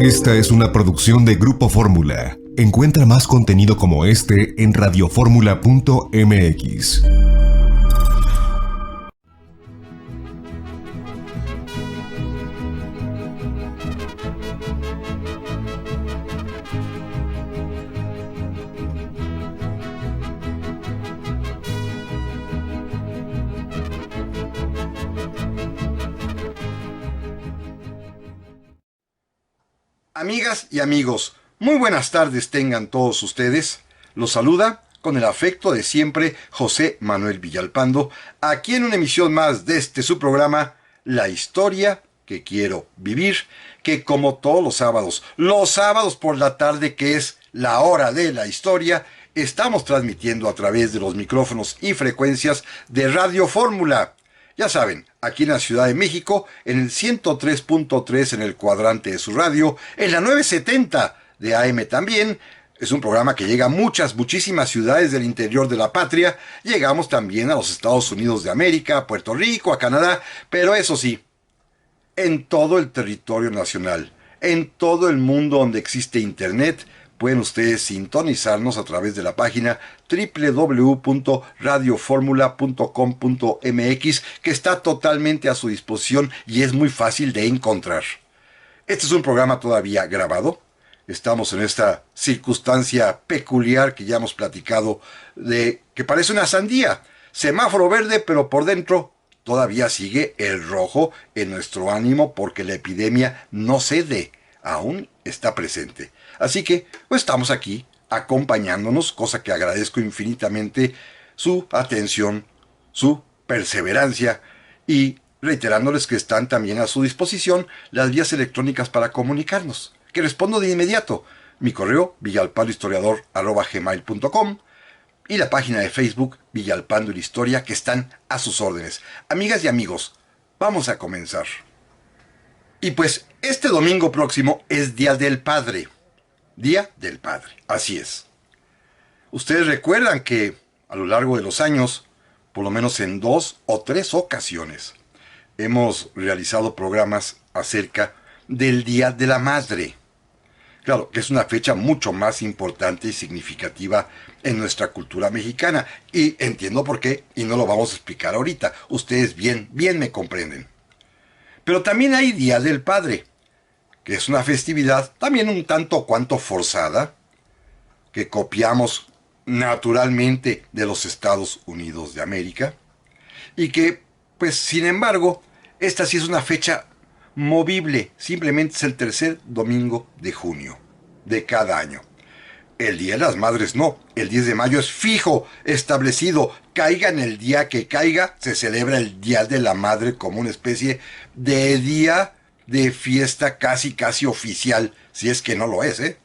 Esta es una producción de Grupo Fórmula. Encuentra más contenido como este en radioformula.mx. Amigas y amigos, muy buenas tardes tengan todos ustedes. Los saluda con el afecto de siempre José Manuel Villalpando, aquí en una emisión más de su programa, La Historia que Quiero Vivir, que como todos los sábados por la tarde, que es la hora de la historia, estamos transmitiendo a través de los micrófonos y frecuencias de Radio Fórmula. Ya saben, aquí en la Ciudad de México, en el 103.3 en el cuadrante de su radio, en la 970 de AM también. Es un programa que llega a muchísimas ciudades del interior de la patria. Llegamos también a los Estados Unidos de América, a Puerto Rico, a Canadá, pero eso sí, en todo el territorio nacional, en todo el mundo donde existe Internet, pueden ustedes sintonizarnos a través de la página www.radioformula.com.mx, que está totalmente a su disposición y es muy fácil de encontrar. Este es un programa todavía grabado. Estamos en esta circunstancia peculiar que ya hemos platicado, de que parece una sandía. Semáforo verde, pero por dentro todavía sigue el rojo en nuestro ánimo porque la epidemia no cede, aún está presente. Así que pues estamos aquí acompañándonos, cosa que agradezco infinitamente su atención, su perseverancia, y reiterándoles que están también a su disposición las vías electrónicas para comunicarnos, que respondo de inmediato. Mi correo villalpandohistoриador@gmail.com y la página de Facebook Villalpando la Historia, que están a sus órdenes. Amigas y amigos, vamos a comenzar. Y pues este domingo próximo es Día del Padre. Día del Padre, así es. Ustedes recuerdan que a lo largo de los años, por lo menos en 2 o 3 ocasiones, hemos realizado programas acerca del Día de la Madre. Claro, que es una fecha mucho más importante y significativa en nuestra cultura mexicana. Y entiendo por qué, y no lo vamos a explicar ahorita. Ustedes bien me comprenden. Pero también hay Día del Padre, que es una festividad también un tanto cuanto forzada, que copiamos naturalmente de los Estados Unidos de América, y que, pues, sin embargo, esta sí es una fecha movible. Simplemente es el tercer domingo de junio de cada año. El Día de las Madres no, el 10 de mayo es fijo, establecido. Caiga en el día que caiga, se celebra el Día de la Madre como una especie de día de fiesta casi oficial, si es que no lo es, ¿eh?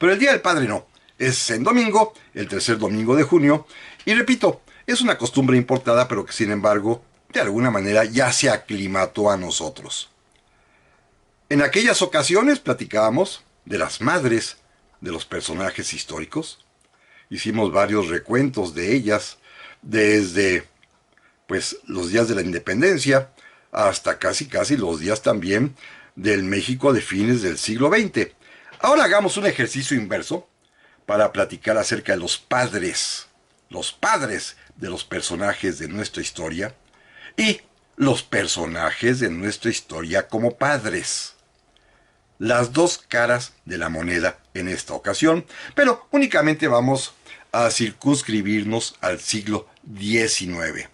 Pero el Día del Padre no, es en domingo, el tercer domingo de junio, y repito, es una costumbre importada, pero que sin embargo, de alguna manera ya se aclimató a nosotros. En aquellas ocasiones platicábamos de las madres de los personajes históricos. Hicimos varios recuentos de ellas, desde pues los días de la independencia hasta casi los días también del México de fines del siglo XX. Ahora hagamos un ejercicio inverso para platicar acerca de los padres de los personajes de nuestra historia y los personajes de nuestra historia como padres. Las dos caras de la moneda en esta ocasión, pero únicamente vamos a circunscribirnos al siglo XIX.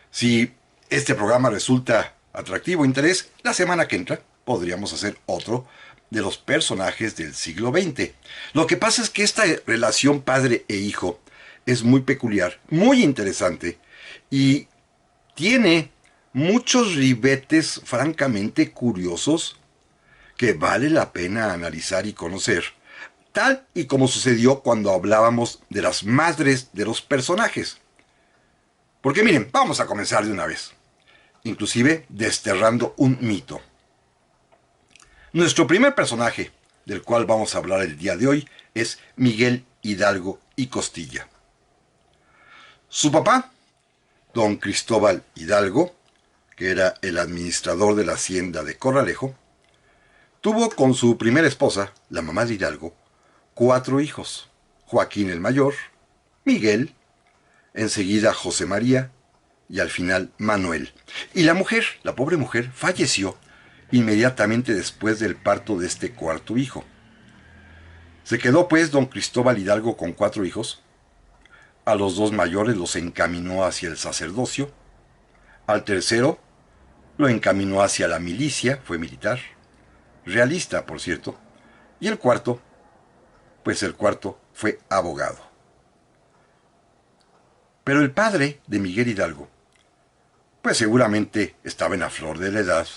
Si este programa resulta atractivo e interés, la semana que entra podríamos hacer otro de los personajes del siglo XX. Lo que pasa es que esta relación padre e hijo es muy peculiar, muy interesante, y tiene muchos ribetes francamente curiosos que vale la pena analizar y conocer, tal y como sucedió cuando hablábamos de las madres de los personajes. Porque miren, vamos a comenzar de una vez, inclusive desterrando un mito. Nuestro primer personaje, del cual vamos a hablar el día de hoy, es Miguel Hidalgo y Costilla. Su papá, don Cristóbal Hidalgo, que era el administrador de la hacienda de Corralejo, Tuvo con su primera esposa, la mamá de Hidalgo, 4 hijos. Joaquín el mayor, Miguel, enseguida José María y al final Manuel. Y la mujer, la pobre mujer, falleció inmediatamente después del parto de este cuarto hijo. Se quedó pues don Cristóbal Hidalgo con 4 hijos. A los 2 mayores los encaminó hacia el sacerdocio. Al tercero lo encaminó hacia la milicia, fue militar, realista por cierto. Y el cuarto fue abogado. Pero el padre de Miguel Hidalgo, pues seguramente estaba en la flor de la edad.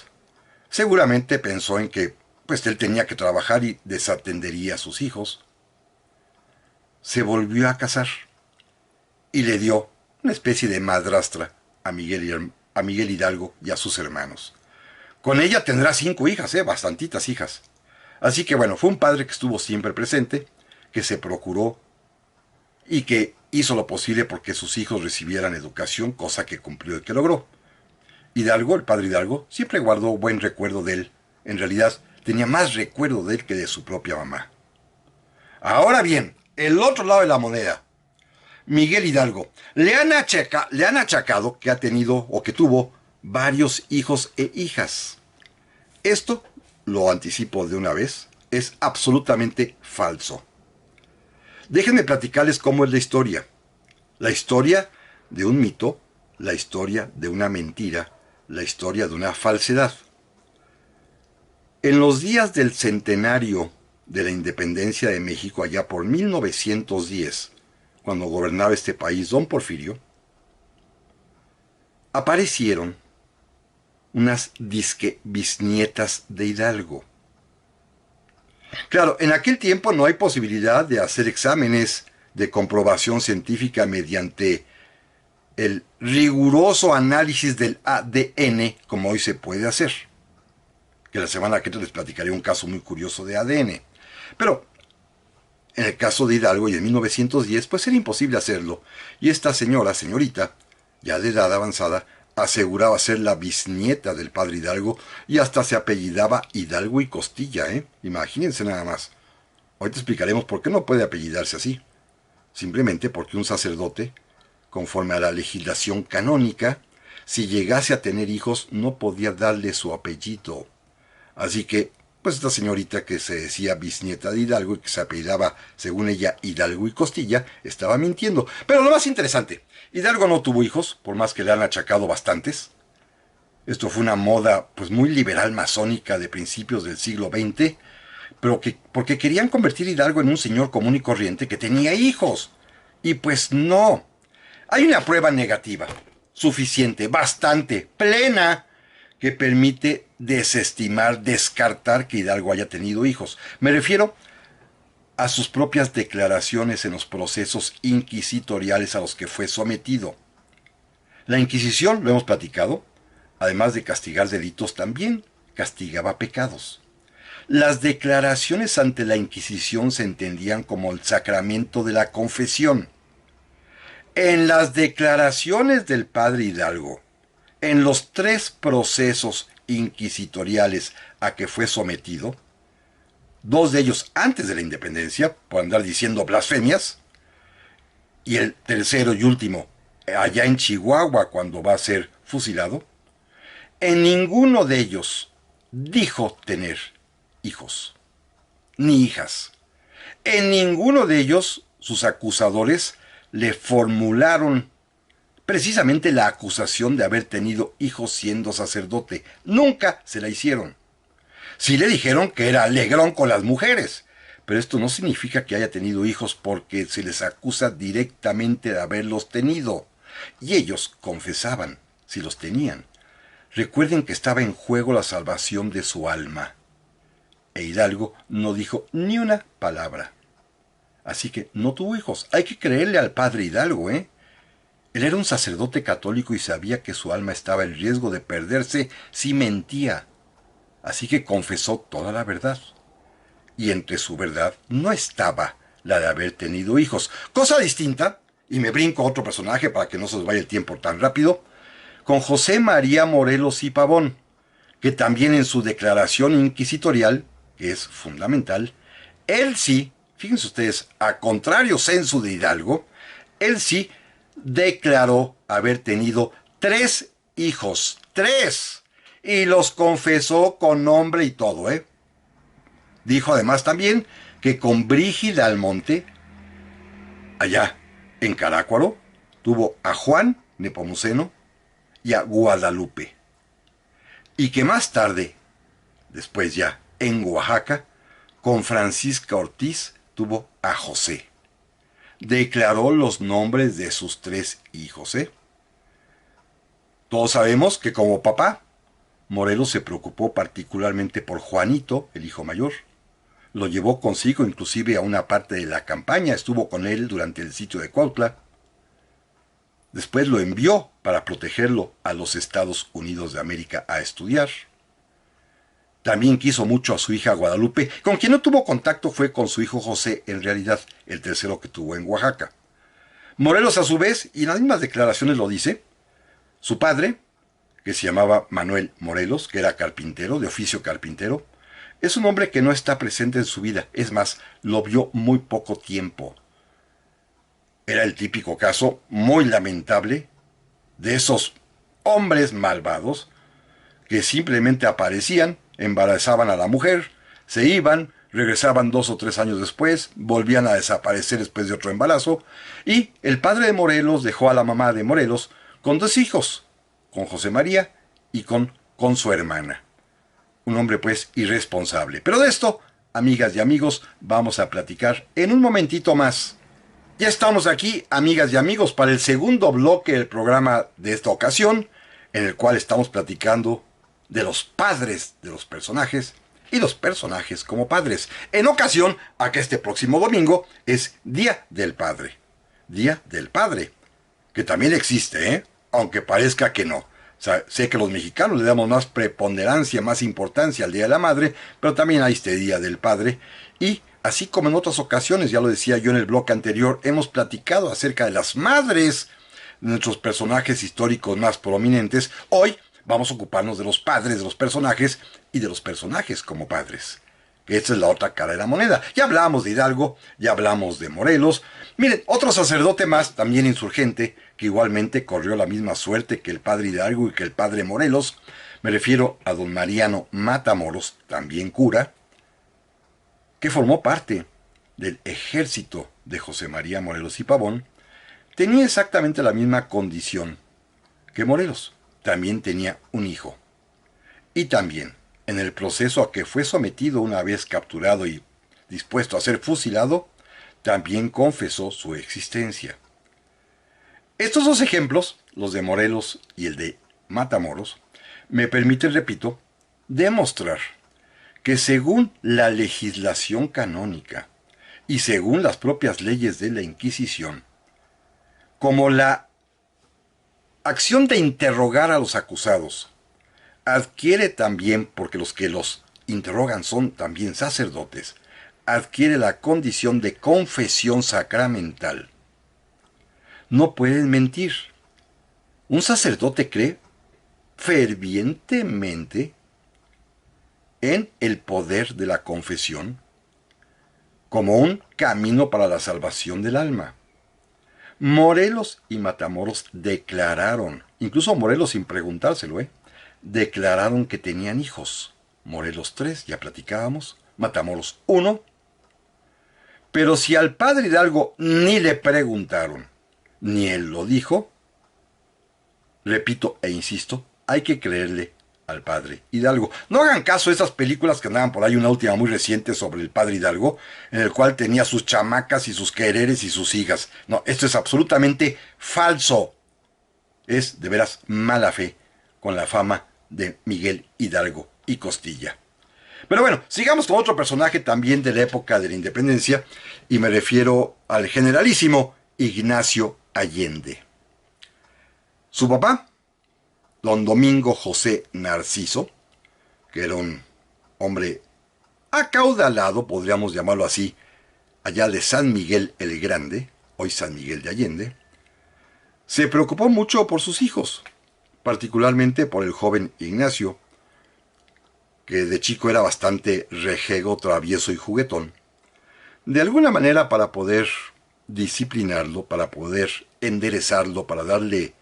Seguramente pensó en que pues él tenía que trabajar y desatendería a sus hijos. Se volvió a casar y le dio una especie de madrastra a Miguel Hidalgo y a sus hermanos. Con ella tendrá 5 hijas, bastantitas hijas. Así que bueno, fue un padre que estuvo siempre presente, que se procuró y que hizo lo posible porque sus hijos recibieran educación, cosa que cumplió y que logró. Hidalgo, el padre Hidalgo, siempre guardó buen recuerdo de él. En realidad, tenía más recuerdo de él que de su propia mamá. Ahora bien, el otro lado de la moneda. Miguel Hidalgo. Le han achacado que ha tenido o que tuvo varios hijos e hijas. Esto, lo anticipo de una vez, es absolutamente falso. Déjenme platicarles cómo es la historia. La historia de un mito, la historia de una mentira, la historia de una falsedad. En los días del centenario de la independencia de México, allá por 1910, cuando gobernaba este país don Porfirio, aparecieron unas disque bisnietas de Hidalgo. Claro, en aquel tiempo no hay posibilidad de hacer exámenes de comprobación científica mediante el riguroso análisis del ADN como hoy se puede hacer. Que la semana que les platicaré un caso muy curioso de ADN. Pero en el caso de Hidalgo y en 1910 pues era imposible hacerlo. Y esta señorita, ya de edad avanzada, aseguraba ser la bisnieta del padre Hidalgo y hasta se apellidaba Hidalgo y Costilla, Imagínense nada más. Ahorita explicaremos por qué no puede apellidarse así. Simplemente porque un sacerdote, conforme a la legislación canónica, si llegase a tener hijos no podía darle su apellido. Así que, pues esta señorita que se decía bisnieta de Hidalgo y que se apellidaba, según ella, Hidalgo y Costilla, estaba mintiendo. Pero lo más interesante, Hidalgo no tuvo hijos, por más que le han achacado bastantes. Esto fue una moda pues muy liberal masónica de principios del siglo XX, pero porque querían convertir a Hidalgo en un señor común y corriente que tenía hijos. Y pues no. Hay una prueba negativa, suficiente, bastante, plena, que permite descartar que Hidalgo haya tenido hijos. Me refiero a sus propias declaraciones en los procesos inquisitoriales a los que fue sometido. La Inquisición, lo hemos platicado, además de castigar delitos, también castigaba pecados. Las declaraciones ante la Inquisición se entendían como el sacramento de la confesión. En las declaraciones del padre Hidalgo, en los 3 procesos inquisitoriales a que fue sometido, 2 de ellos antes de la independencia, por andar diciendo blasfemias, y el tercero y último, allá en Chihuahua, cuando va a ser fusilado, en ninguno de ellos dijo tener hijos, ni hijas. En ninguno de ellos sus acusadores le formularon precisamente la acusación de haber tenido hijos siendo sacerdote. Nunca se la hicieron. Sí le dijeron que era alegrón con las mujeres, pero esto no significa que haya tenido hijos porque se les acusa directamente de haberlos tenido. Y ellos confesaban si los tenían. Recuerden que estaba en juego la salvación de su alma. E Hidalgo no dijo ni una palabra. Así que no tuvo hijos. Hay que creerle al padre Hidalgo, Él era un sacerdote católico y sabía que su alma estaba en riesgo de perderse si mentía. Así que confesó toda la verdad. Y entre su verdad no estaba la de haber tenido hijos. Cosa distinta, y me brinco a otro personaje para que no se os vaya el tiempo tan rápido, con José María Morelos y Pavón, que también en su declaración inquisitorial que es fundamental, él sí, fíjense ustedes, a contrario censo de Hidalgo, él sí declaró haber tenido 3 hijos, 3, y los confesó con nombre y todo, ¿eh? Dijo además también que con Brígida Almonte, allá en Carácuaro, tuvo a Juan Nepomuceno y a Guadalupe. Y que más tarde, después ya en Oaxaca, con Francisca Ortiz tuvo a José. Declaró los nombres de sus 3 hijos, ¿eh? Todos sabemos que como papá, Morelos se preocupó particularmente por Juanito, el hijo mayor. Lo llevó consigo inclusive a una parte de la campaña, estuvo con él durante el sitio de Cuautla. Después lo envió para protegerlo a los Estados Unidos de América a estudiar. También quiso mucho a su hija Guadalupe, con quien no tuvo contacto fue con su hijo José, en realidad, el tercero que tuvo en Oaxaca. Morelos a su vez, y en las mismas declaraciones lo dice, su padre, que se llamaba Manuel Morelos, que era carpintero, de oficio carpintero, es un hombre que no está presente en su vida, es más, lo vio muy poco tiempo. Era el típico caso, muy lamentable, de esos hombres malvados que simplemente aparecían, embarazaban a la mujer, se iban, regresaban 2 o 3 años después, volvían a desaparecer después de otro embarazo, y el padre de Morelos dejó a la mamá de Morelos con 2 hijos, con José María y con su hermana. Un hombre pues irresponsable. Pero de esto, amigas y amigos, vamos a platicar en un momentito más. Ya estamos aquí, amigas y amigos, para el segundo bloque del programa de esta ocasión, en el cual estamos platicando de los padres de los personajes y los personajes como padres, en ocasión a que este próximo domingo es Día del Padre. Día del Padre, que también existe, aunque parezca que no. O sea, sé que los mexicanos le damos más preponderancia, más importancia al Día de la Madre, pero también hay este Día del Padre. Y así como en otras ocasiones, ya lo decía yo en el bloque anterior, hemos platicado acerca de las madres de nuestros personajes históricos más prominentes. Hoy vamos a ocuparnos de los padres de los personajes y de los personajes como padres. Que esa es la otra cara de la moneda. Ya hablamos de Hidalgo, ya hablamos de Morelos. Miren, otro sacerdote más, también insurgente, que igualmente corrió la misma suerte que el padre Hidalgo y que el padre Morelos. Me refiero a don Mariano Matamoros, también cura, que formó parte del ejército de José María Morelos y Pavón. Tenía exactamente la misma condición que Morelos. También tenía un hijo. Y también, en el proceso a que fue sometido una vez capturado y dispuesto a ser fusilado, también confesó su existencia. Estos 2 ejemplos, los de Morelos y el de Matamoros, me permiten, repito, demostrar que según la legislación canónica y según las propias leyes de la Inquisición, como la acción de interrogar a los acusados adquiere también, porque los que los interrogan son también sacerdotes, adquiere la condición de confesión sacramental. No pueden mentir. Un sacerdote cree fervientemente en el poder de la confesión como un camino para la salvación del alma. Morelos y Matamoros declararon, incluso Morelos sin preguntárselo, declararon que tenían hijos. Morelos 3, ya platicábamos, Matamoros 1. Pero si al padre Hidalgo ni le preguntaron, ni él lo dijo, repito e insisto, hay que creerle al padre Hidalgo. No hagan caso a esas películas que andaban por ahí, una última muy reciente sobre el padre Hidalgo, en el cual tenía sus chamacas y sus quereres y sus hijas. No, esto es absolutamente falso. Es de veras mala fe con la fama de Miguel Hidalgo y Costilla. Pero bueno, sigamos con otro personaje también de la época de la independencia, y me refiero al generalísimo Ignacio Allende. Su papá, don Domingo José Narciso, que era un hombre acaudalado, podríamos llamarlo así, allá de San Miguel el Grande, hoy San Miguel de Allende, se preocupó mucho por sus hijos, particularmente por el joven Ignacio, que de chico era bastante rejego, travieso y juguetón, de alguna manera para poder disciplinarlo, para poder enderezarlo, para darle,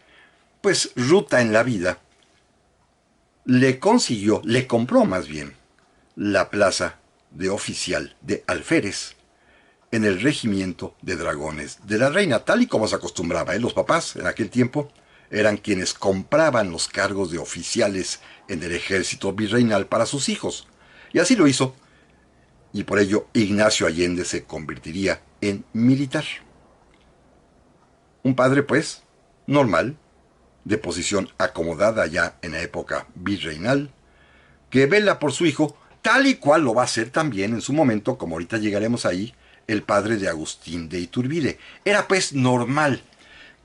pues, ruta en la vida, le compró más bien, la plaza de oficial de alférez en el regimiento de dragones de la reina, tal y como se acostumbraba. Los papás en aquel tiempo eran quienes compraban los cargos de oficiales en el ejército virreinal para sus hijos. Y así lo hizo, y por ello Ignacio Allende se convertiría en militar. Un padre, pues, normal, de posición acomodada ya en la época virreinal, que vela por su hijo, tal y cual lo va a hacer también en su momento, como ahorita llegaremos ahí, el padre de Agustín de Iturbide. Era pues normal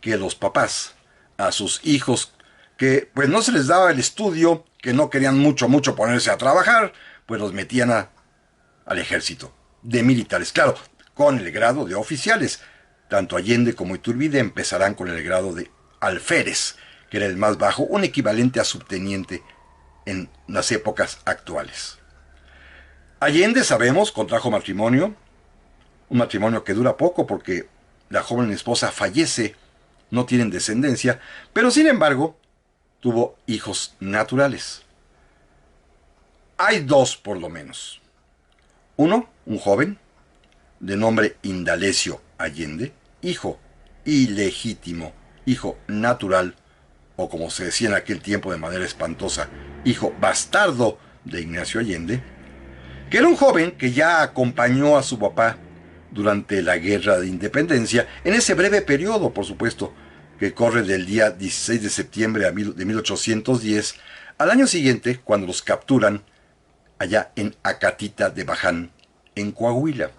que los papás a sus hijos, que pues no se les daba el estudio, que no querían mucho ponerse a trabajar, pues los metían al ejército de militares. Claro, con el grado de oficiales. Tanto Allende como Iturbide empezarán con el grado de alférez, que era el más bajo, un equivalente a subteniente en las épocas actuales. Allende, sabemos, contrajo matrimonio, un matrimonio que dura poco porque la joven esposa fallece, no tienen descendencia, pero sin embargo tuvo hijos naturales. Hay dos por lo menos. Uno, un joven, de nombre Indalecio Allende, hijo ilegítimo, hijo natural, o como se decía en aquel tiempo de manera espantosa, hijo bastardo de Ignacio Allende, que era un joven que ya acompañó a su papá durante la Guerra de Independencia, en ese breve periodo, por supuesto, que corre del día 16 de septiembre de 1810 al año siguiente, cuando los capturan allá en Acatita de Baján, en Coahuila.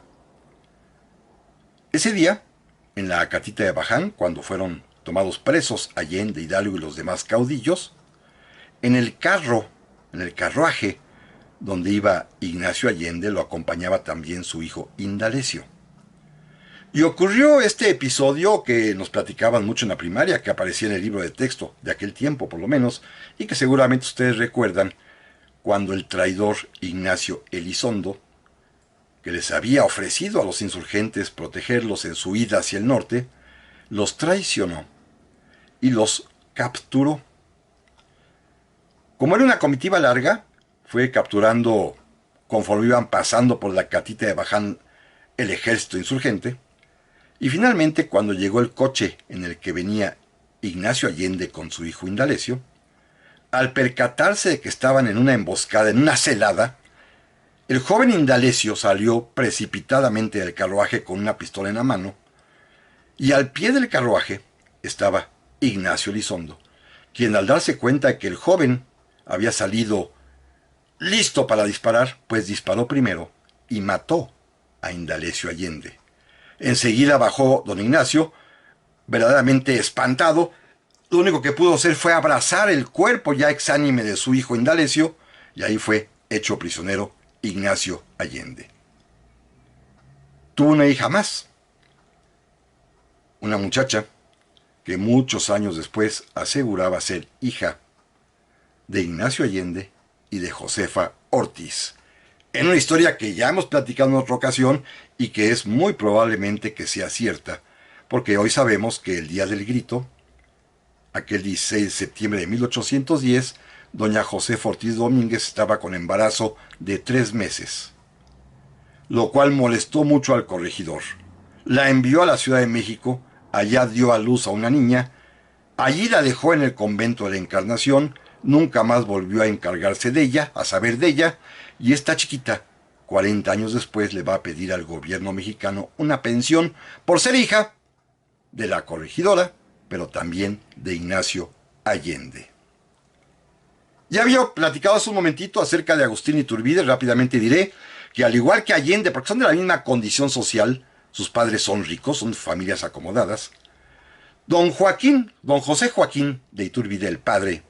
Ese día, en la Acatita de Baján, cuando fueron tomados presos Allende, Hidalgo y los demás caudillos, en el carruaje donde iba Ignacio Allende, lo acompañaba también su hijo Indalecio. Y ocurrió este episodio que nos platicaban mucho en la primaria, que aparecía en el libro de texto de aquel tiempo por lo menos, y que seguramente ustedes recuerdan, cuando el traidor Ignacio Elizondo, que les había ofrecido a los insurgentes protegerlos en su ida hacia el norte, los traicionó y los capturó. Como era una comitiva larga, fue capturando, conforme iban pasando por la Catita de Baján, el ejército insurgente, y finalmente, cuando llegó el coche en el que venía Ignacio Allende con su hijo Indalecio, al percatarse de que estaban en una emboscada, en una celada, el joven Indalecio salió precipitadamente del carruaje con una pistola en la mano, y al pie del carruaje estaba Ignacio Elizondo, quien al darse cuenta de que el joven había salido listo para disparar, pues disparó primero y mató a Indalecio Allende. Enseguida bajó don Ignacio, verdaderamente espantado. Lo único que pudo hacer fue abrazar el cuerpo ya exánime de su hijo Indalecio, y ahí fue hecho prisionero Ignacio Allende. Tuvo una hija más, una muchacha que muchos años después aseguraba ser hija de Ignacio Allende y de Josefa Ortiz, en una historia que ya hemos platicado en otra ocasión y que es muy probablemente que sea cierta, porque hoy sabemos que el día del grito, aquel 16 de septiembre de 1810, doña Josefa Ortiz Domínguez estaba con embarazo de 3 meses, lo cual molestó mucho al corregidor. La envió a la Ciudad de México, allá dio a luz a una niña, allí la dejó en el convento de la Encarnación, nunca más volvió a encargarse de ella, a saber de ella, y esta chiquita, 40 años después, le va a pedir al gobierno mexicano una pensión por ser hija de la corregidora, pero también de Ignacio Allende. Ya había platicado hace un momentito acerca de Agustín Iturbide. Rápidamente diré que al igual que Allende, porque son de la misma condición social, sus padres son ricos, son familias acomodadas, don José Joaquín de Iturbide, el padre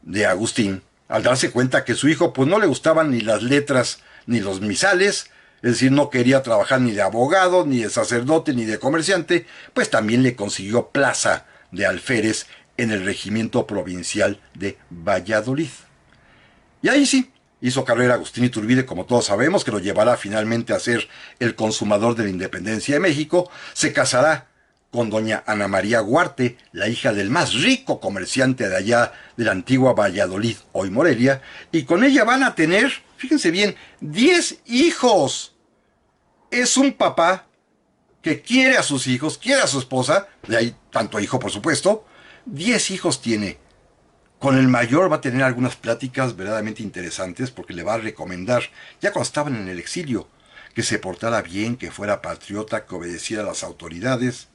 de Agustín, al darse cuenta que su hijo pues no le gustaban ni las letras ni los misales, es decir, no quería trabajar ni de abogado, ni de sacerdote, ni de comerciante, pues también le consiguió plaza de alférez en el regimiento provincial de Valladolid. Y ahí sí, Hizo carrera Agustín Iturbide, como todos sabemos, que lo llevará finalmente a ser el consumador de la independencia de México. Se casará con doña Ana María Huarte, la hija del más rico comerciante de allá de la antigua Valladolid, hoy Morelia, y con ella van a tener, fíjense bien, 10 hijos. Es un papá que quiere a sus hijos, quiere a su esposa, de ahí tanto hijo por supuesto. 10 hijos tiene. Con el mayor va a tener algunas pláticas verdaderamente interesantes porque le va a recomendar, ya cuando estaban en el exilio, que se portara bien, que fuera patriota, que obedeciera a las autoridades.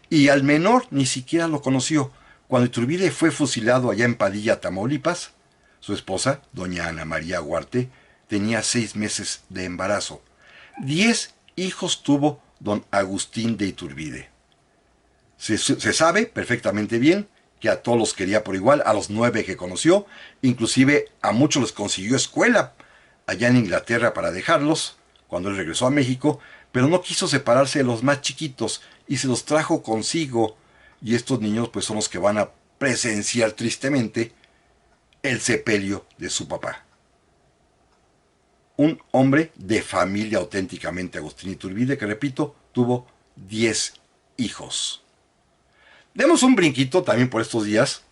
Y al menor ni siquiera lo conoció. Cuando Iturbide fue fusilado allá en Padilla, Tamaulipas, su esposa, doña Ana María Huarte, tenía 6 meses de embarazo. 10 hijos tuvo don Agustín de Iturbide. Se sabe perfectamente bien que a todos los quería por igual, a los 9 que conoció, inclusive a muchos les consiguió escuela allá en Inglaterra para dejarlos, cuando él regresó a México, pero no quiso separarse de los más chiquitos y se los trajo consigo. Y estos niños pues son los que van a presenciar tristemente el sepelio de su papá. Un hombre de familia auténticamente Agustín Iturbide, que repito, tuvo 10 hijos. Demos un brinquito también por estos días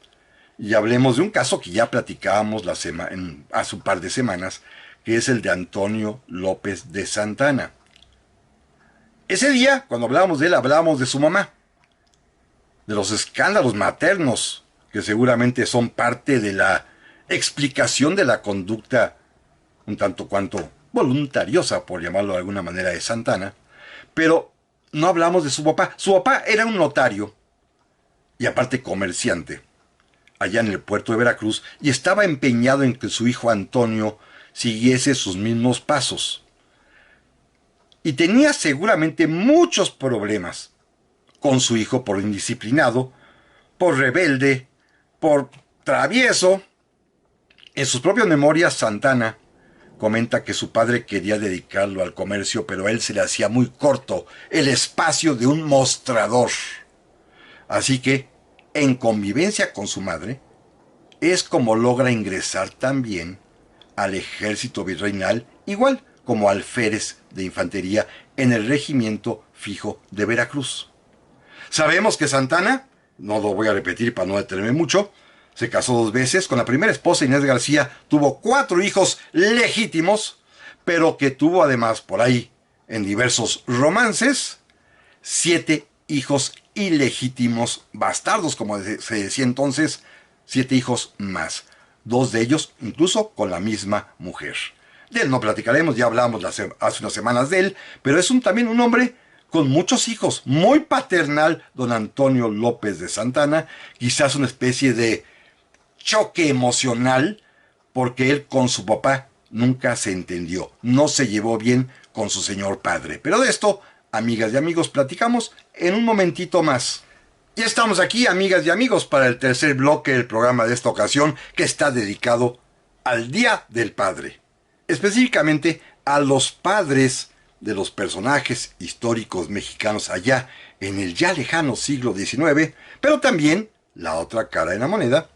y hablemos de un caso que ya platicábamos hace un par de semanas, que es el de Antonio López de Santana. Ese día, cuando hablábamos de él, hablábamos de su mamá, de los escándalos maternos, que seguramente son parte de la explicación de la conducta un tanto cuanto voluntariosa, por llamarlo de alguna manera, de Santana, pero no hablamos de su papá. Su papá era un notario, y aparte comerciante, allá en el puerto de Veracruz, y estaba empeñado en que su hijo Antonio siguiese sus mismos pasos. Y tenía seguramente muchos problemas con su hijo por indisciplinado, por rebelde, por travieso. En sus propias memorias, Santana comenta que su padre quería dedicarlo al comercio, pero a él se le hacía muy corto el espacio de un mostrador. Así que, en convivencia con su madre, es como logra ingresar también al ejército virreinal, igual como alférez de infantería en el regimiento fijo de Veracruz. Sabemos que Santana, no lo voy a repetir para no detenerme mucho, se casó 2 veces. Con la primera esposa, Inés García, tuvo 4 hijos legítimos, pero que tuvo además por ahí, en diversos romances, 7 hijos ilegítimos, bastardos, como se decía entonces, 7 hijos más. 2 de ellos incluso con la misma mujer. De él no platicaremos, ya hablamos hace unas semanas de él, pero es también un hombre con muchos hijos, muy paternal, don Antonio López de Santana, quizás una especie de choque emocional, porque él con su papá nunca se entendió, no se llevó bien con su señor padre. Pero de esto, amigas y amigos, platicamos en un momentito más. Ya estamos aquí, amigas y amigos, para el tercer bloque del programa de esta ocasión, que está dedicado al Día del Padre. Específicamente a los padres de los personajes históricos mexicanos allá en el ya lejano siglo XIX, pero también, la otra cara de la moneda,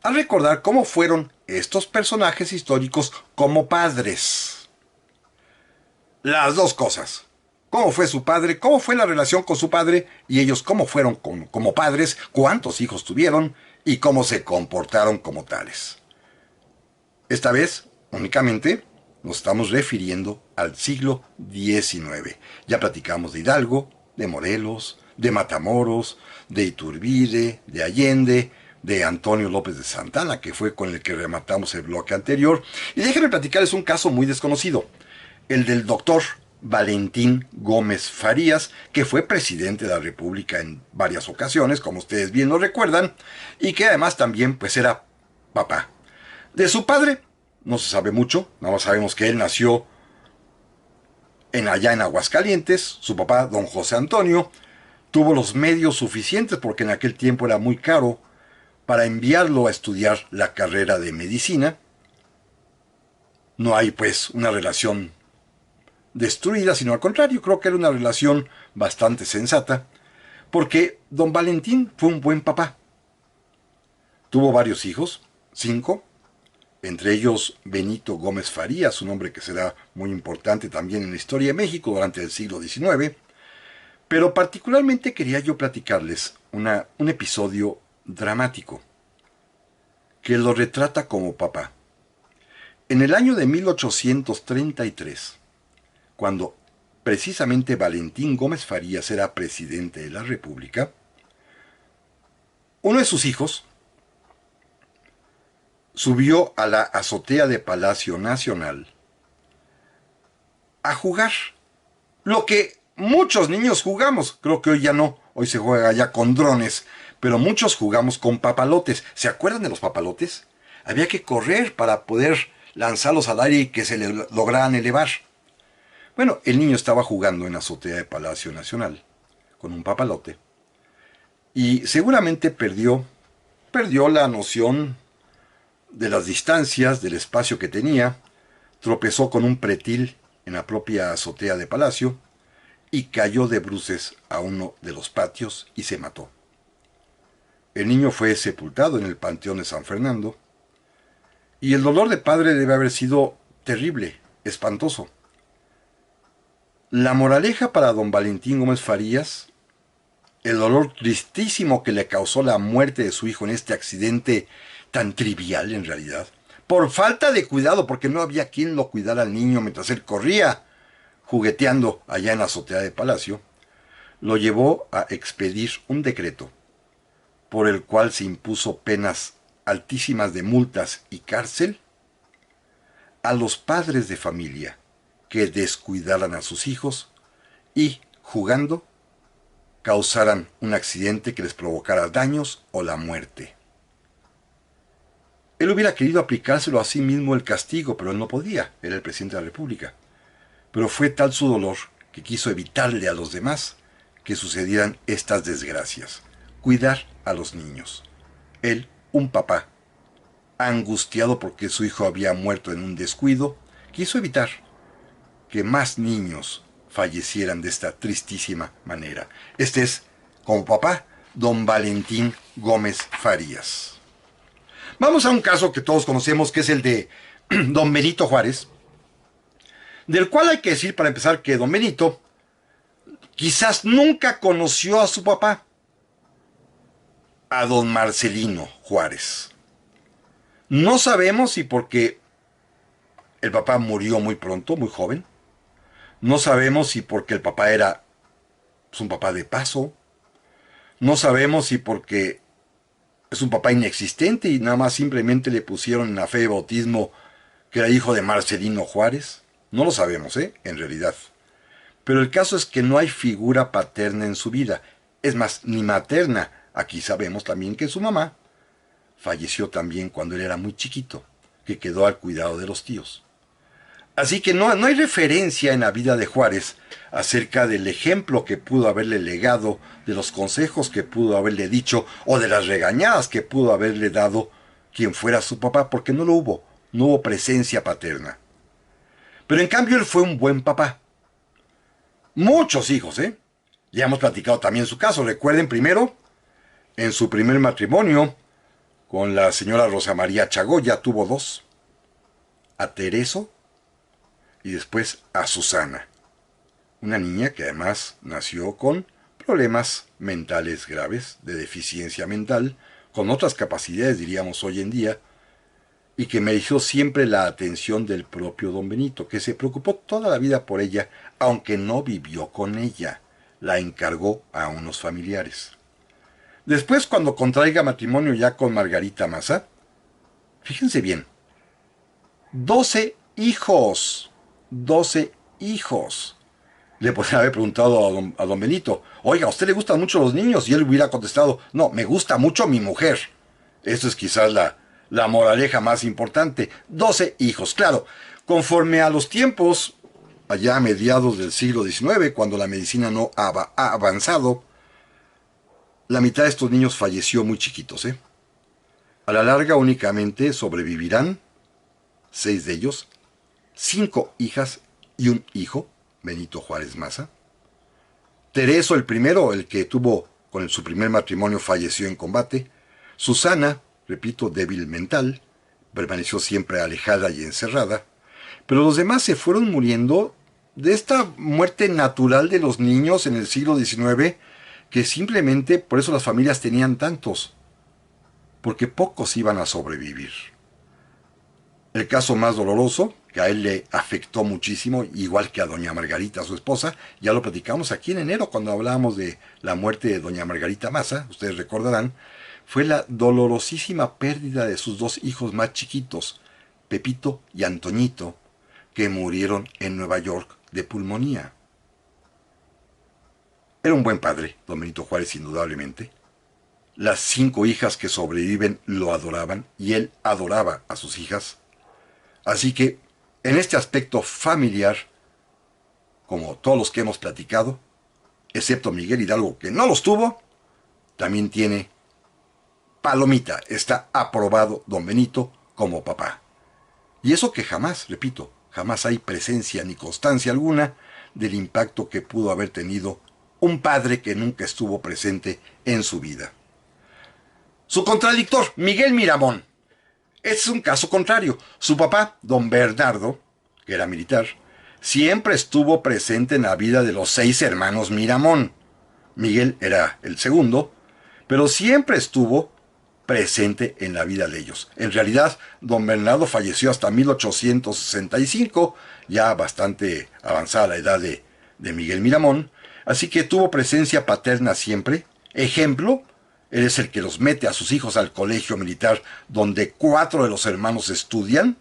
a recordar cómo fueron estos personajes históricos como padres. Las dos cosas. Cómo fue su padre, cómo fue la relación con su padre, y ellos cómo fueron como padres, cuántos hijos tuvieron y cómo se comportaron como tales. Esta vez, únicamente, nos estamos refiriendo al siglo XIX. Ya platicamos de Hidalgo, de Morelos, de Matamoros, de Iturbide, de Allende, de Antonio López de Santana, que fue con el que rematamos el bloque anterior. Y déjenme platicarles un caso muy desconocido, el del doctor Valentín Gómez Farías, que fue presidente de la República en varias ocasiones, como ustedes bien lo recuerdan, y que además también pues era papá. De su padre no se sabe mucho, nada más sabemos que él nació allá en Aguascalientes. Su papá, don José Antonio, tuvo los medios suficientes, porque en aquel tiempo era muy caro, para enviarlo a estudiar la carrera de medicina. No hay pues una relación destruida, sino al contrario, creo que era una relación bastante sensata, porque don Valentín fue un buen papá. Tuvo varios hijos, 5, entre ellos Benito Gómez Farías, un hombre que será muy importante también en la historia de México durante el siglo XIX, pero particularmente quería yo platicarles un episodio dramático que lo retrata como papá. En el año de 1833, cuando precisamente Valentín Gómez Farías era presidente de la República, uno de sus hijos subió a la azotea de Palacio Nacional a jugar. Lo que muchos niños jugamos, creo que hoy ya no, hoy se juega ya con drones, pero muchos jugamos con papalotes. ¿Se acuerdan de los papalotes? Había que correr para poder lanzarlos al aire y que se le lograran elevar. Bueno, el niño estaba jugando en la azotea de Palacio Nacional con un papalote y seguramente perdió la noción de las distancias, del espacio que tenía, tropezó con un pretil en la propia azotea de Palacio y cayó de bruces a uno de los patios y se mató. El niño fue sepultado en el Panteón de San Fernando y el dolor de padre debe haber sido terrible, espantoso. La moraleja para don Valentín Gómez Farías, el dolor tristísimo que le causó la muerte de su hijo en este accidente tan trivial en realidad, por falta de cuidado, porque no había quien lo cuidara al niño mientras él corría jugueteando allá en la azotea de Palacio, lo llevó a expedir un decreto por el cual se impuso penas altísimas de multas y cárcel a los padres de familia que descuidaran a sus hijos y, jugando, causaran un accidente que les provocara daños o la muerte. Él hubiera querido aplicárselo a sí mismo el castigo, pero él no podía, era el presidente de la República. Pero fue tal su dolor que quiso evitarle a los demás que sucedieran estas desgracias. Cuidar a los niños. Él, un papá, angustiado porque su hijo había muerto en un descuido, quiso evitar que más niños fallecieran de esta tristísima manera. Este es, como papá, don Valentín Gómez Farías. Vamos a un caso que todos conocemos, que es el de don Benito Juárez, del cual hay que decir para empezar que don Benito quizás nunca conoció a su papá, a don Marcelino Juárez. No sabemos si porque el papá murió muy pronto, muy joven. No sabemos si porque el papá era un papá de paso. No sabemos si porque es un papá inexistente y nada más simplemente le pusieron en la fe de bautismo que era hijo de Marcelino Juárez. No lo sabemos, en realidad. Pero el caso es que no hay figura paterna en su vida. Es más, ni materna. Aquí sabemos también que su mamá falleció también cuando él era muy chiquito, que quedó al cuidado de los tíos. Así que no hay referencia en la vida de Juárez acerca del ejemplo que pudo haberle legado, de los consejos que pudo haberle dicho o de las regañadas que pudo haberle dado quien fuera su papá, porque no hubo presencia paterna. Pero en cambio él fue un buen papá. Muchos hijos, Ya hemos platicado también su caso. Recuerden primero, en su primer matrimonio con la señora Rosa María Chagoya tuvo dos, a Tereso y después a Susana, una niña que además nació con problemas mentales graves, de deficiencia mental, con otras capacidades diríamos hoy en día, y que mereció siempre la atención del propio don Benito, que se preocupó toda la vida por ella, aunque no vivió con ella, la encargó a unos familiares. Después, cuando contraiga matrimonio ya con Margarita Maza, fíjense bien, 12 hijos, 12 hijos. Le podría haber preguntado a don Benito, oiga, ¿a usted le gustan mucho los niños? Y él hubiera contestado, no, me gusta mucho mi mujer. Eso es quizás la moraleja más importante. 12 hijos, claro. Conforme a los tiempos, allá a mediados del siglo XIX, cuando la medicina no ha avanzado, la mitad de estos niños falleció muy chiquitos, A la larga únicamente sobrevivirán 6 de ellos, 5 hijas y un hijo, Benito Juárez Maza. Tereso, el primero, el que tuvo con su primer matrimonio, falleció en combate. Susana, repito, débil mental. permaneció siempre alejada y encerrada, pero los demás se fueron muriendo de esta muerte natural de los niños en el siglo XIX, que simplemente por eso las familias tenían tantos, porque pocos iban a sobrevivir. El caso más doloroso, que a él le afectó muchísimo, igual que a doña Margarita, su esposa, ya lo platicamos aquí en enero cuando hablábamos de la muerte de doña Margarita Maza, ustedes recordarán, fue la dolorosísima pérdida de sus dos hijos más chiquitos, Pepito y Antoñito, que murieron en Nueva York de pulmonía. Era un buen padre, don Benito Juárez, indudablemente. Las 5 hijas que sobreviven lo adoraban y él adoraba a sus hijas. Así que, en este aspecto familiar, como todos los que hemos platicado, excepto Miguel Hidalgo, que no los tuvo, también tiene palomita, está aprobado don Benito como papá. Y eso que jamás, repito, jamás hay presencia ni constancia alguna del impacto que pudo haber tenido un padre que nunca estuvo presente en su vida. Su contradictor, Miguel Miramón. Es un caso contrario. Su papá, don Bernardo, que era militar, siempre estuvo presente en la vida de los 6 hermanos Miramón. Miguel era el segundo, pero siempre estuvo presente en la vida de ellos. En realidad, don Bernardo falleció hasta 1865, ya bastante avanzada la edad de Miguel Miramón, así que tuvo presencia paterna siempre. Ejemplo, él es el que los mete a sus hijos al colegio militar, donde 4 de los hermanos estudian.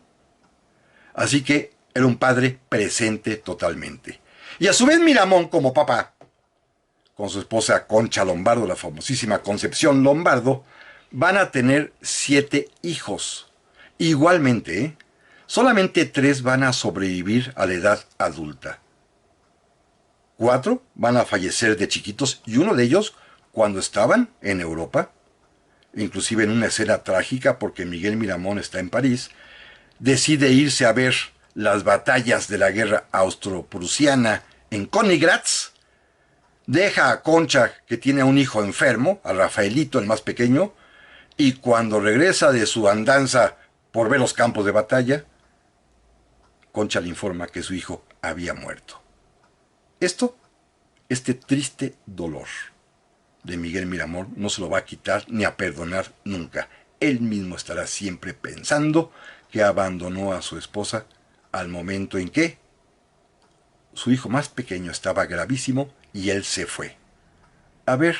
Así que era un padre presente totalmente. Y a su vez Miramón, como papá, con su esposa Concha Lombardo, la famosísima Concepción Lombardo, van a tener 7 hijos. Igualmente, solamente 3 van a sobrevivir a la edad adulta. 4 van a fallecer de chiquitos y uno de ellos cuando estaban en Europa, inclusive en una escena trágica porque Miguel Miramón está en París, decide irse a ver las batallas de la guerra austro-prusiana en Königgrätz, deja a Concha, que tiene a un hijo enfermo, a Rafaelito, el más pequeño, y cuando regresa de su andanza por ver los campos de batalla, Concha le informa que su hijo había muerto. Este triste dolor de Miguel Miramón no se lo va a quitar ni a perdonar nunca. Él mismo estará siempre pensando que abandonó a su esposa al momento en que su hijo más pequeño estaba gravísimo y él se fue a ver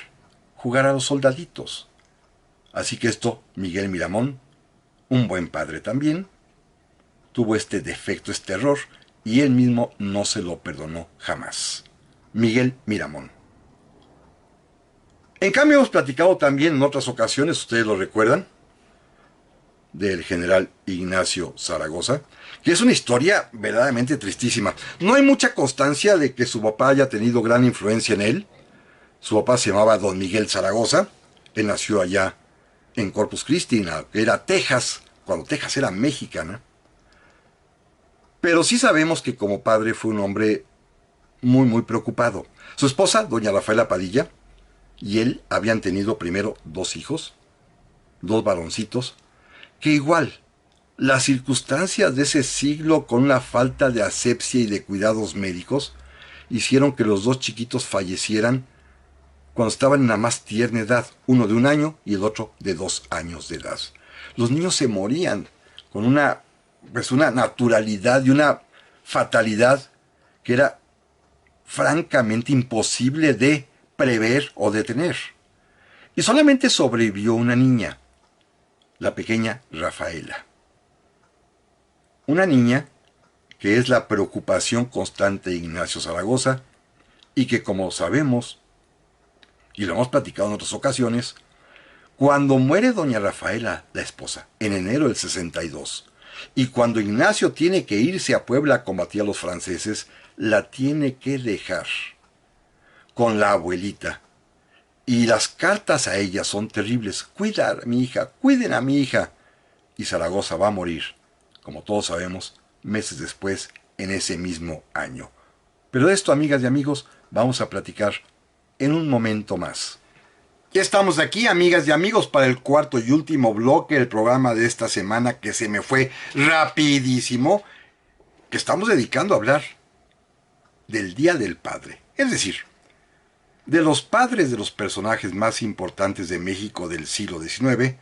jugar a los soldaditos. Así que Miguel Miramón, un buen padre también, tuvo este defecto, este error, y él mismo no se lo perdonó jamás. Miguel Miramón. En cambio, hemos platicado también en otras ocasiones, ustedes lo recuerdan, del general Ignacio Zaragoza, que es una historia verdaderamente tristísima. No hay mucha constancia de que su papá haya tenido gran influencia en él. Su papá se llamaba don Miguel Zaragoza. Él nació allá en Corpus Christi, que era Texas, cuando Texas era mexicana. Pero sí sabemos que como padre fue un hombre muy, muy preocupado. Su esposa, doña Rafaela Padilla, y él habían tenido primero 2 hijos, 2 varoncitos, que igual, las circunstancias de ese siglo con una falta de asepsia y de cuidados médicos hicieron que los 2 chiquitos fallecieran cuando estaban en la más tierna edad, uno de 1 año y el otro de 2 años de edad. Los niños se morían con una naturalidad y una fatalidad que era francamente imposible de prever o detener. Y solamente sobrevivió una niña, la pequeña Rafaela. Una niña que es la preocupación constante de Ignacio Zaragoza y que, como sabemos, y lo hemos platicado en otras ocasiones, cuando muere doña Rafaela, la esposa, en enero del 62, y cuando Ignacio tiene que irse a Puebla a combatir a los franceses, la tiene que dejar con la abuelita. Y las cartas a ella son terribles. Cuidar a mi hija, cuiden a mi hija. Y Zaragoza va a morir, como todos sabemos, meses después, en ese mismo año. Pero de esto, amigas y amigos, vamos a platicar en un momento más. Ya estamos aquí, amigas y amigos, para el cuarto y último bloque del programa de esta semana que se me fue rapidísimo, que estamos dedicando a hablar del Día del Padre. Es decir, de los padres de los personajes más importantes de México del siglo XIX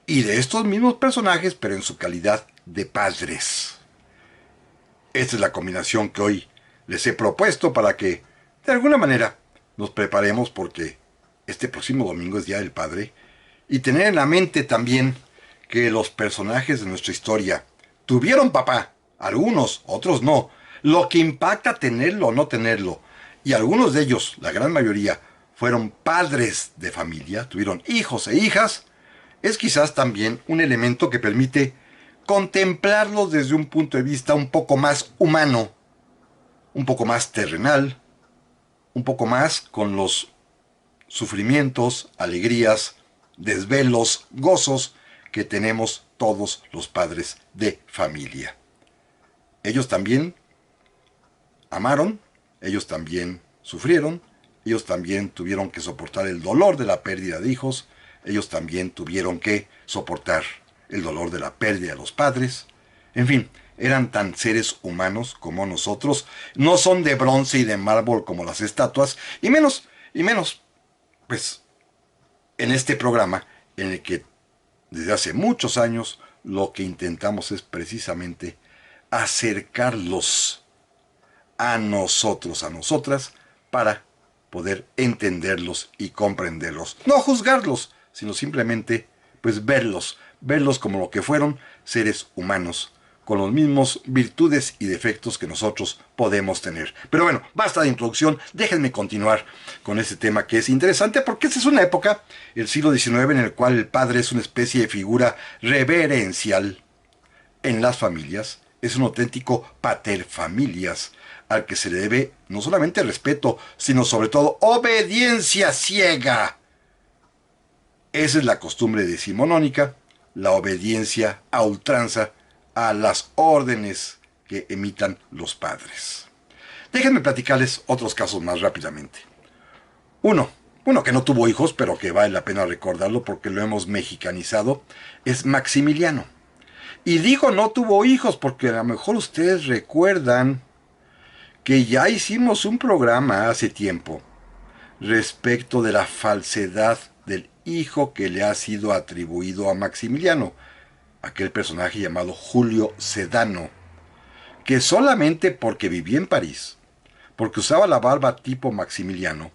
y de estos mismos personajes, pero en su calidad de padres. Esta es la combinación que hoy les he propuesto para que, de alguna manera, nos preparemos porque este próximo domingo es Día del Padre, y tener en la mente también que los personajes de nuestra historia tuvieron papá, algunos, otros no, lo que impacta tenerlo o no tenerlo, y algunos de ellos, la gran mayoría, fueron padres de familia, tuvieron hijos e hijas, es quizás también un elemento que permite contemplarlos desde un punto de vista un poco más humano, un poco más terrenal, un poco más con los sufrimientos, alegrías, desvelos, gozos que tenemos todos los padres de familia. Ellos también amaron, ellos también sufrieron, ellos también tuvieron que soportar el dolor de la pérdida de hijos, ellos también tuvieron que soportar el dolor de la pérdida de los padres. En fin, eran tan seres humanos como nosotros, no son de bronce y de mármol como las estatuas, y menos, pues, en este programa en el que desde hace muchos años lo que intentamos es precisamente acercarlos a nosotros, a nosotras, para poder entenderlos y comprenderlos. No juzgarlos, sino simplemente pues verlos como lo que fueron, seres humanos, con los mismos virtudes y defectos que nosotros podemos tener. Pero bueno, basta de introducción, déjenme continuar con este tema que es interesante porque esta es una época, el siglo XIX, en el cual el padre es una especie de figura reverencial en las familias, es un auténtico pater familias, al que se le debe no solamente respeto, sino sobre todo obediencia ciega. Esa es la costumbre decimonónica, la obediencia a ultranza a las órdenes que emitan los padres. Déjenme platicarles otros casos más rápidamente. Uno que no tuvo hijos, pero que vale la pena recordarlo porque lo hemos mexicanizado, es Maximiliano. Y digo no tuvo hijos porque a lo mejor ustedes recuerdan que ya hicimos un programa hace tiempo respecto de la falsedad del hijo que le ha sido atribuido a Maximiliano, aquel personaje llamado Julio Sedano, que solamente porque vivía en París, porque usaba la barba tipo Maximiliano,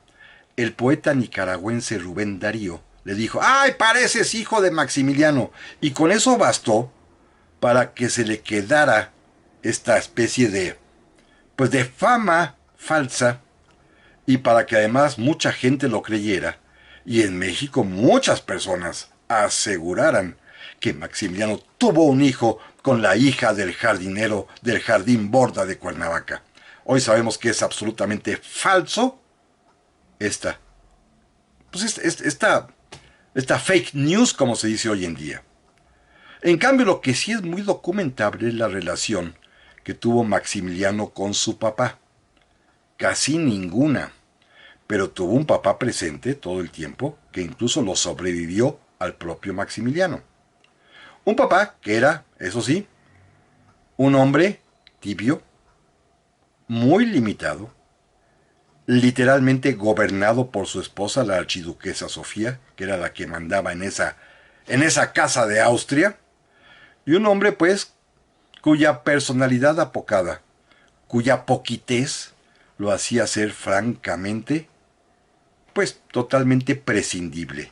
el poeta nicaragüense Rubén Darío le dijo: ¡ay, pareces hijo de Maximiliano! Y con eso bastó para que se le quedara esta especie de fama falsa, y para que además mucha gente lo creyera, y en México muchas personas aseguraran que Maximiliano tuvo un hijo con la hija del jardinero del Jardín Borda de Cuernavaca. Hoy sabemos que es absolutamente falso esta fake news, como se dice hoy en día. En cambio, lo que sí es muy documentable es la relación que tuvo Maximiliano con su papá. Casi ninguna, pero tuvo un papá presente todo el tiempo que incluso lo sobrevivió al propio Maximiliano. Un papá que era, eso sí, un hombre tibio, muy limitado, literalmente gobernado por su esposa, la archiduquesa Sofía, que era la que mandaba en esa casa de Austria, y un hombre pues cuya personalidad apocada, cuya poquitez lo hacía ser francamente pues totalmente prescindible.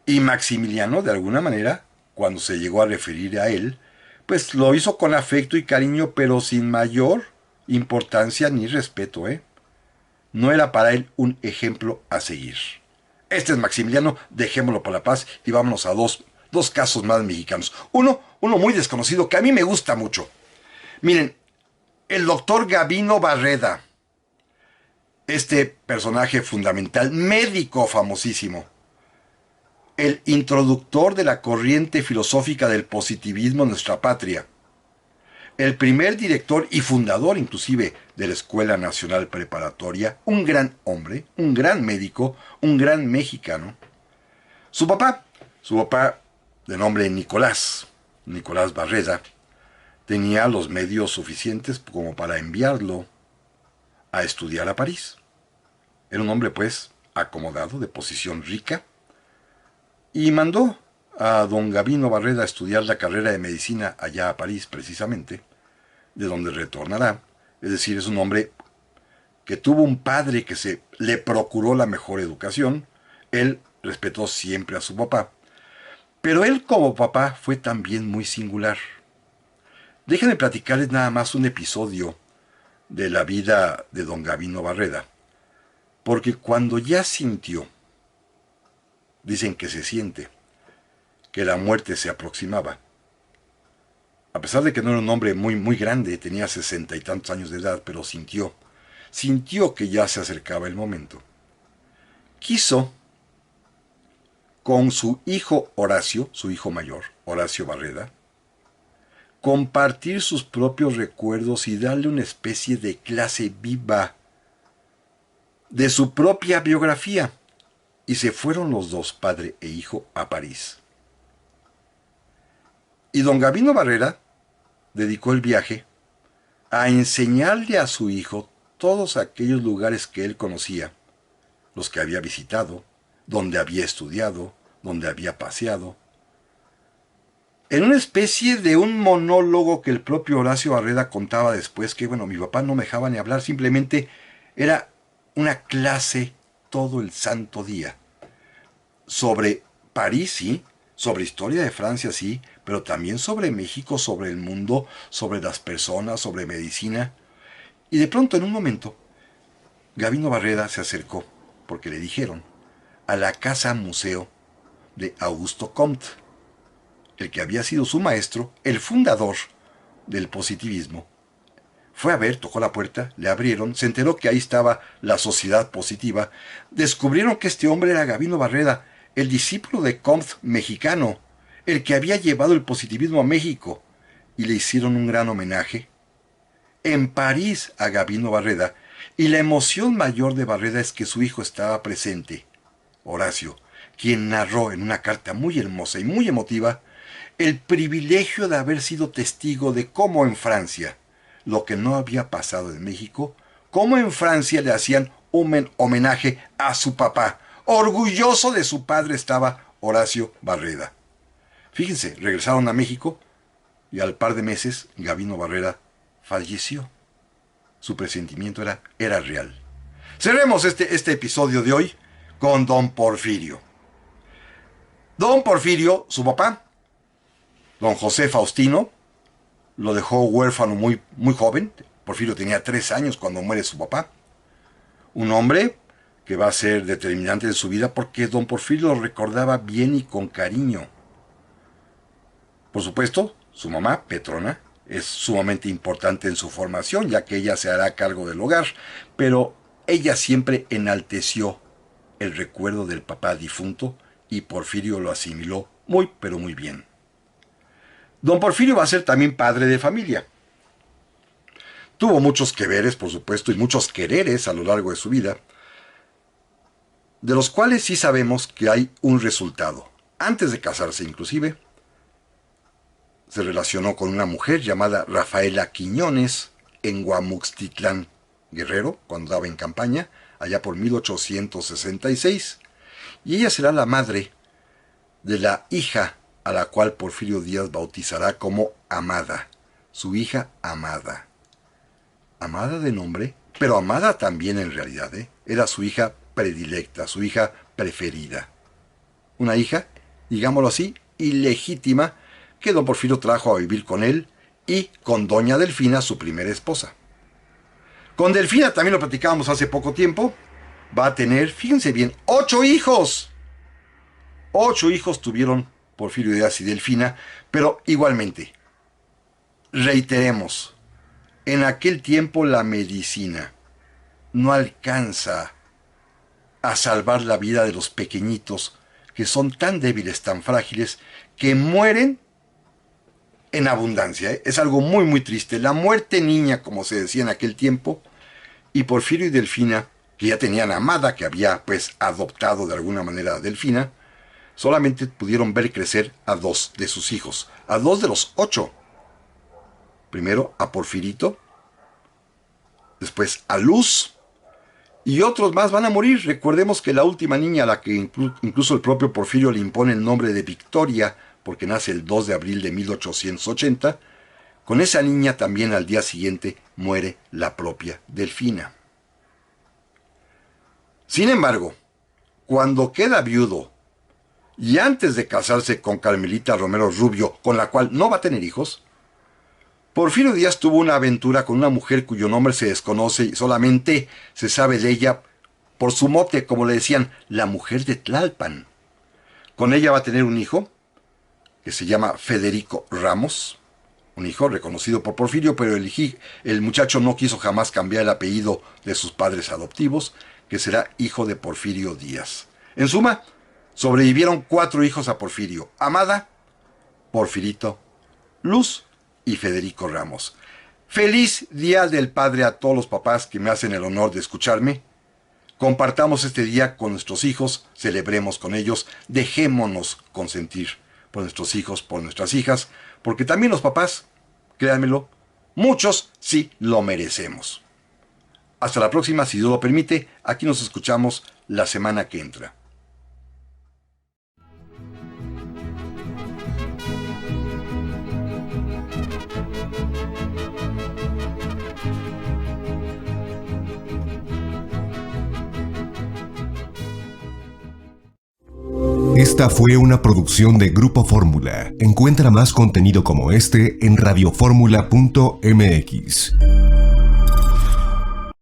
Y Maximiliano, de alguna manera, cuando se llegó a referir a él, pues lo hizo con afecto y cariño, pero sin mayor importancia ni respeto, No era para él un ejemplo a seguir. Este es Maximiliano, dejémoslo por la paz y vámonos a dos casos más mexicanos. Uno muy desconocido que a mí me gusta mucho. Miren, el doctor Gavino Barreda, este personaje fundamental, médico famosísimo, el introductor de la corriente filosófica del positivismo en nuestra patria, el primer director y fundador inclusive de la Escuela Nacional Preparatoria, un gran hombre, un gran médico, un gran mexicano. Su papá de nombre Nicolás Barreda, tenía los medios suficientes como para enviarlo a estudiar a París. Era un hombre pues acomodado, de posición rica, y mandó a don Gavino Barreda a estudiar la carrera de medicina allá a París precisamente, de donde retornará. Es decir, es un hombre que tuvo un padre que le procuró la mejor educación. Él respetó siempre a su papá, pero él como papá fue también muy singular. Déjenme platicarles nada más un episodio de la vida de don Gavino Barreda, porque cuando ya sintió, dicen que se siente, que la muerte se aproximaba, a pesar de que no era un hombre muy grande, tenía 60 y tantos años de edad, pero sintió que ya se acercaba el momento. Quiso, con su hijo Horacio, su hijo mayor, Horacio Barreda, compartir sus propios recuerdos y darle una especie de clase viva de su propia biografía. Y se fueron los dos, padre e hijo, a París. Y don Gavino Barrera dedicó el viaje a enseñarle a su hijo todos aquellos lugares que él conocía, los que había visitado, donde había estudiado, donde había paseado, en una especie de un monólogo que el propio Horacio Barreda contaba después, que mi papá no me dejaba ni hablar, simplemente era una clase todo el santo día. Sobre París, sí, sobre historia de Francia, sí, pero también sobre México, sobre el mundo, sobre las personas, sobre medicina. Y de pronto, en un momento, Gavino Barreda se acercó, porque le dijeron, a la casa museo de Augusto Comte, el que había sido su maestro, el fundador del positivismo. Fue a ver, tocó la puerta, le abrieron, se enteró que ahí estaba la sociedad positiva, descubrieron que este hombre era Gavino Barreda, el discípulo de Comte mexicano, el que había llevado el positivismo a México, y le hicieron un gran homenaje en París a Gavino Barreda, y la emoción mayor de Barreda es que su hijo estaba presente, Horacio, quien narró en una carta muy hermosa y muy emotiva el privilegio de haber sido testigo de cómo en Francia, lo que no había pasado en México, cómo en Francia le hacían un homenaje a su papá. Orgulloso de su padre estaba Horacio Barreda. Fíjense, regresaron a México y al par de meses Gavino Barreda falleció. Su presentimiento era real. Cerremos este episodio de hoy con don Porfirio. Don Porfirio, su papá, don José Faustino, lo dejó huérfano muy joven. Porfirio tenía 3 años cuando muere su papá. Un hombre que va a ser determinante de su vida porque don Porfirio lo recordaba bien y con cariño. Por supuesto, su mamá, Petrona, es sumamente importante en su formación, ya que ella se hará cargo del hogar, pero ella siempre enalteció el recuerdo del papá difunto y Porfirio lo asimiló muy, pero muy bien. Don Porfirio va a ser también padre de familia. Tuvo muchos que veres, por supuesto, y muchos quereres a lo largo de su vida, de los cuales sí sabemos que hay un resultado. Antes de casarse, inclusive, se relacionó con una mujer llamada Rafaela Quiñones en Guamuxtitlán, Guerrero, cuando estaba en campaña, allá por 1866, y ella será la madre de la hija a la cual Porfirio Díaz bautizará como Amada, su hija Amada. Amada de nombre, pero amada también en realidad, era su hija predilecta, su hija preferida. Una hija, digámoslo así, ilegítima, que don Porfirio trajo a vivir con él y con doña Delfina, su primera esposa. Con Delfina, también lo platicábamos hace poco tiempo, va a tener, fíjense bien, 8 hijos. 8 hijos tuvieron Porfirio Díaz y Delfina, pero igualmente, reiteremos, en aquel tiempo la medicina no alcanza a salvar la vida de los pequeñitos que son tan débiles, tan frágiles, que mueren en abundancia, ¿eh? Es algo muy muy triste. La muerte niña, como se decía en aquel tiempo, y Porfirio y Delfina, que ya tenían amada, que había pues adoptado de alguna manera a Delfina, solamente pudieron ver crecer a 2 de sus hijos, a 2 de los 8. Primero a Porfirito, después a Luz, y otros más van a morir. Recordemos que la última niña, a la que incluso el propio Porfirio le impone el nombre de Victoria, porque nace el 2 de abril de 1880, con esa niña también al día siguiente muere la propia Delfina. Sin embargo, cuando queda viudo y antes de casarse con Carmelita Romero Rubio, con la cual no va a tener hijos, Porfirio Díaz tuvo una aventura con una mujer cuyo nombre se desconoce y solamente se sabe de ella por su mote, como le decían, la mujer de Tlalpan. Con ella va a tener un hijo que se llama Federico Ramos, un hijo reconocido por Porfirio, pero el muchacho no quiso jamás cambiar el apellido de sus padres adoptivos, que será hijo de Porfirio Díaz. En suma, sobrevivieron 4 hijos a Porfirio: Amada, Porfirito, Luz y Federico Ramos. Feliz Día del Padre a todos los papás que me hacen el honor de escucharme. Compartamos este día con nuestros hijos, celebremos con ellos, dejémonos consentir por nuestros hijos, por nuestras hijas, porque también los papás, créanmelo, muchos sí lo merecemos. Hasta la próxima, si Dios lo permite. Aquí nos escuchamos la semana que entra. Esta fue una producción de Grupo Fórmula. Encuentra más contenido como este en radioformula.mx.